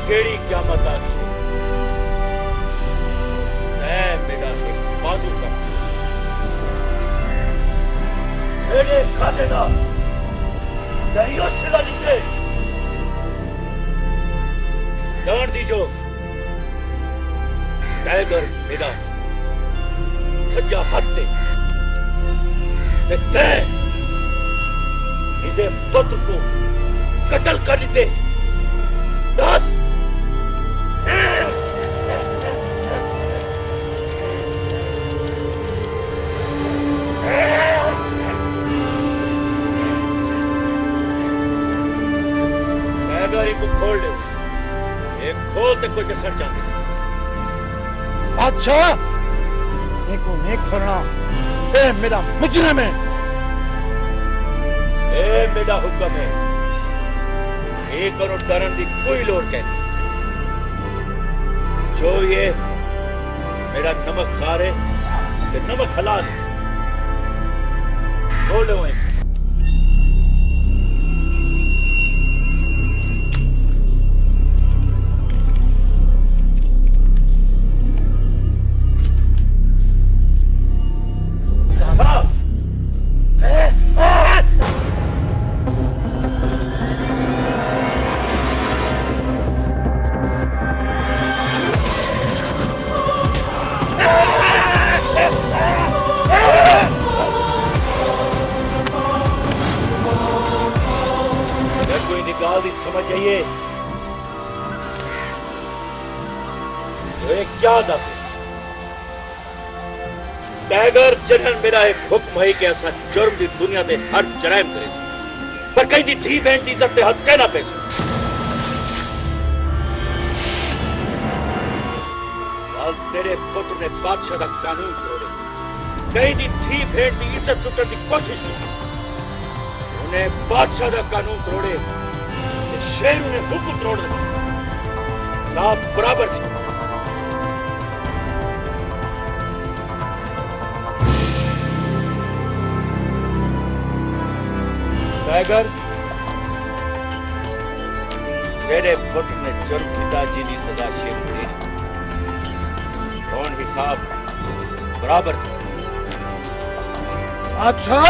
केड़ी क़यामत आ गई है मेरा एक बाजू कम मेरे खाते दा दरियो सिला निकले जान दीजो टाइगर मेरा सज्जा हाथ ते इधे पुत्र को कत्ल कर दे दस टाइगर को खोल दे एक खोल ते कोई कसर जाते अच्छा देखो नहीं खोलना ए मेरा मुजरिम है ए मेरा हुक्म है ये करो डरन की कोई लोड़ कहती जो ये मेरा नमक खा रहे तो नमक हलाल बोलो है समझ जाइए क्या टाइगर जनरल मेरा एक हुक्म है कि ऐसा जुर्म की दुनिया के हर जराइम करे पर कहीं दी थी बहन की इज्जत पे हद कहना पे तेरे पुत्र ने बादशाह का कानून तोड़े कहीं दी थी बहन की इज्जत लुटने की कोशिश की उन्हें बादशाह का कानून तोड़े शेर ने हुक्म तोड़ दिया साहब बराबर थी टाइगर तेरे पुत्र ने जुर्म किया जिनी सजा शेर को देनी कौन हिसाब बराबर था अच्छा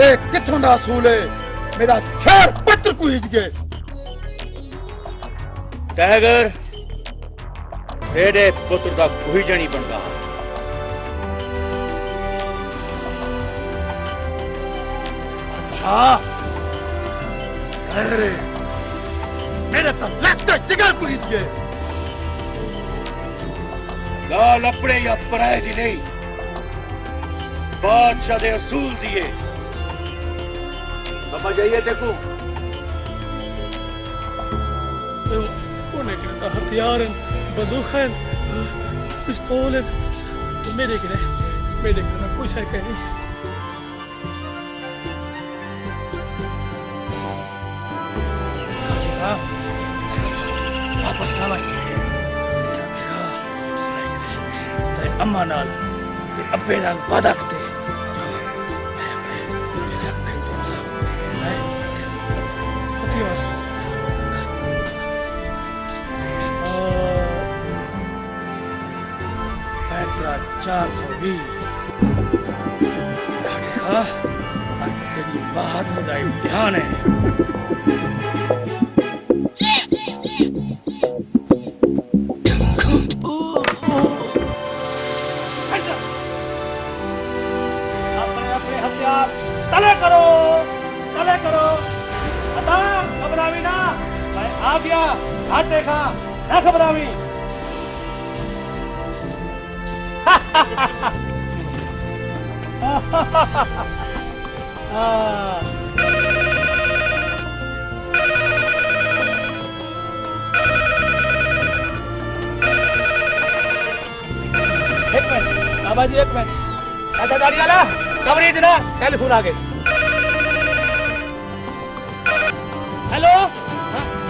एक किथों दा असूल है मेरा शेर पुत्र को हिज गए टाइगर तेरे पुत्र का कोई जनी बन रहा अच्छा अरे मेरे तो लगता जिगर को हिज गए गाल अपने या पराए दी नहीं बादशाह दे असूल दिए समझ आइए देखो उन्हें कहता हथियार बंदूक है पिस्तौल है मेरे कहना कुछ है कहीं वापस ना भाई तेरे अम्मा नाल ते अब्बे नाल वादा करते चार सौ 20 तेरी बहादुरी का इम्तिहान है अपने हथियार तले करो अता घबरावी ना मैं आ गया घाटे खा ना घबरावी एक मिनट बाबा जी एक मिनट दादा दाढ़ी वाला कवरेज ना टेलीफोन आ गए हेलो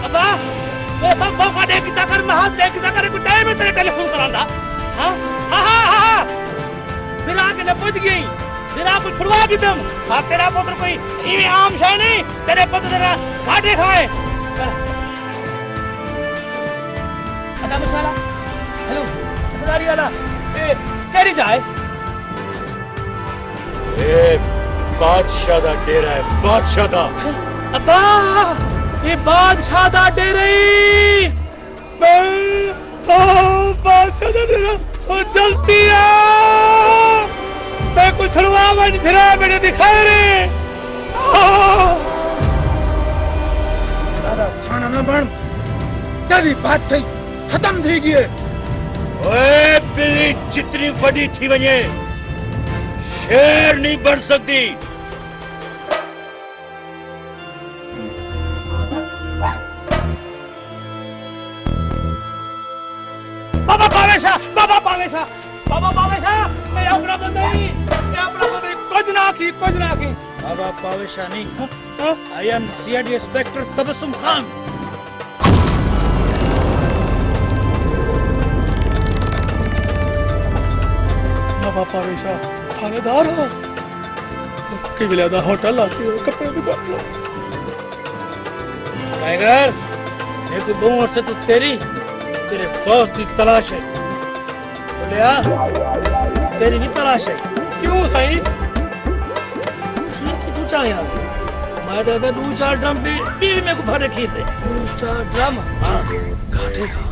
अब्बा वो मौका दे किता कर महान दे किता कर कोई टाइम है तेरे टेलीफोन करांदा हां हां फिर आके न पहुंच गई फिर आप छुड़वा की तुम आप तेरा पुत्र कोई इवे आम शय नहीं तेरे पुत्र तेरा घाटे खाए वाला ए केड़ी जाए ए बादशाह दा डेरा है बादशाह दा अब्बा ये बादशाह दा डेरा ही बादशाह दा डेरा ओ जल्दी आ मैं कुछ छुड़वा मत फिरा मेरे दिखाए रे दादा साना न बन तेरी बात सही खत्म थी गई ओए बिल्ली जितनी बड़ी थी वने शेर नहीं बन सकती बाबा पावेशा मैं अपना बंदई कुछ ना की बाबा पावेशा नहीं I am CID inspector Tabassum Khan बाबा पावेशा थानेदार हो कि बिलादा होटल आती हो कपड़े दुकान टाइगर ये कोई 2 वर्ष से तू तेरे बॉस की तलाश है बोलिया तेरी भी तलाश है क्यों सही खीर की तू चाहे यार मैं दे 2-4 ड्रम भी मेरे को भरे खीर दे 2-4 ड्रम हाँ घाटे का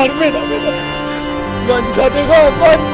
घर में ना बेटा गंज घटेगा गंज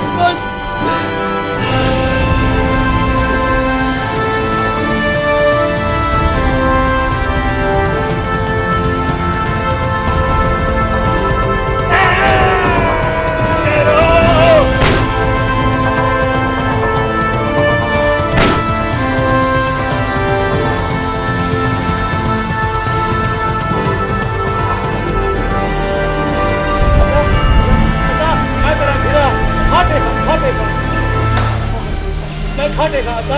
मैं खाटेगा आता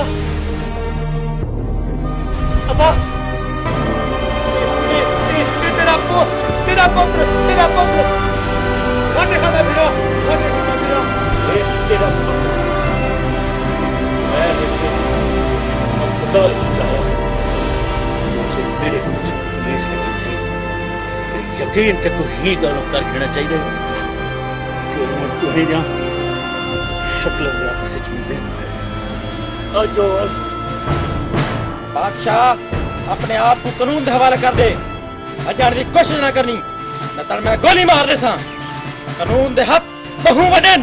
अब्बा तेरा पुत्र खाटेगा मैं फिरा खाटेगा तेरा मैं अस्पताल जाया मुझे मेरे कुछ पुलिस लगी थी कि यकीन ते को ही गल कर खेना चाहिए जो मन तो ही ना शक्ल में आपस में मिलते अजो बादशाह अपने आप को कानून के हवाले कर दे अजान की कोशिश ना करनी न तो मैं गोली मार दे सा कानून दे हक बहुवदन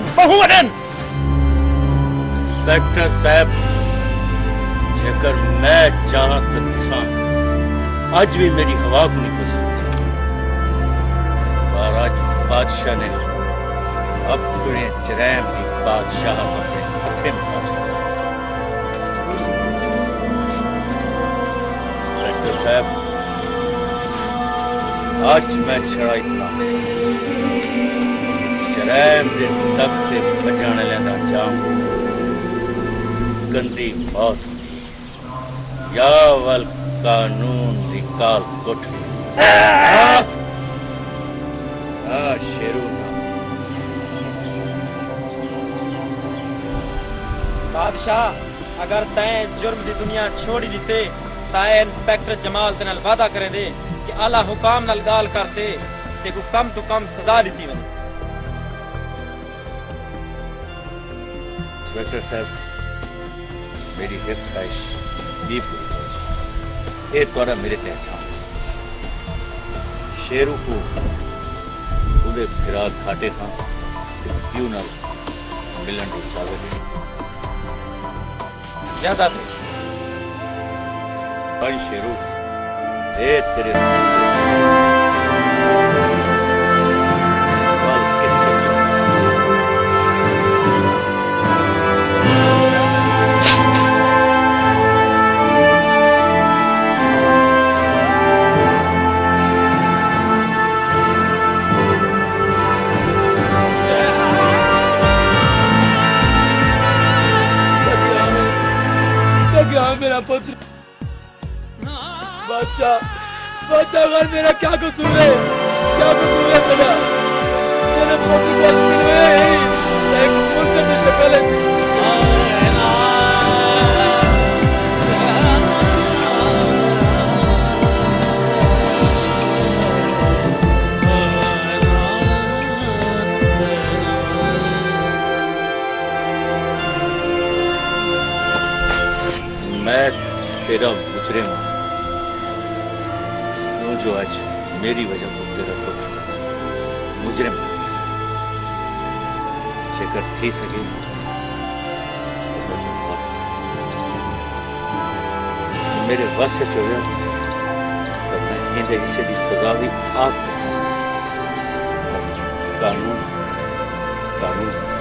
इंस्पेक्टर साहब जेकर मैं चाहत तुसा आज भी मेरी हवा को नहीं बच सकती पर आज बादशाह ने अपने जरैम की बादशाह अपने हथे में पहुंचा साहब आज मैं छड़ा इतना शराब के तख्ते बजाने लेना चाहूँ गंदी मौत होती या वल कानून दी काल कुट शेरू बादशाह अगर तैं जुर्म दी दुनिया छोड़ी दीते ताए इंस्पेक्टर जमाल ते नाल वादा करे दे कि आला हुकाम नाल गाल करते ते को कम तो कम सजा दी वने। इंस्पेक्टर साहब मेरी हित ख्वाहिश भी पूरी हो ये द्वारा मेरे ते एहसान शेरू को उदे फिराक खाटे खां क्यों ना मिलन दी इजाजत दे इजाजत भाई शेरू ए तेरे वाल किस्मत की मेरा पुत्र बादशाह बादशाह अगर मेरा क्या कसूर है सदा मेरे पुत्र को मिलवे एक पुत्र की शक्ल है मैं तेरा मुजरिम हूं तू जो आज मेरी वजह को तेरा पुत्र मुजरिम जेकर थी सके मेरे वस से चोया तो मैं इन्हें हिस्से की सजा भी आप कानून कानून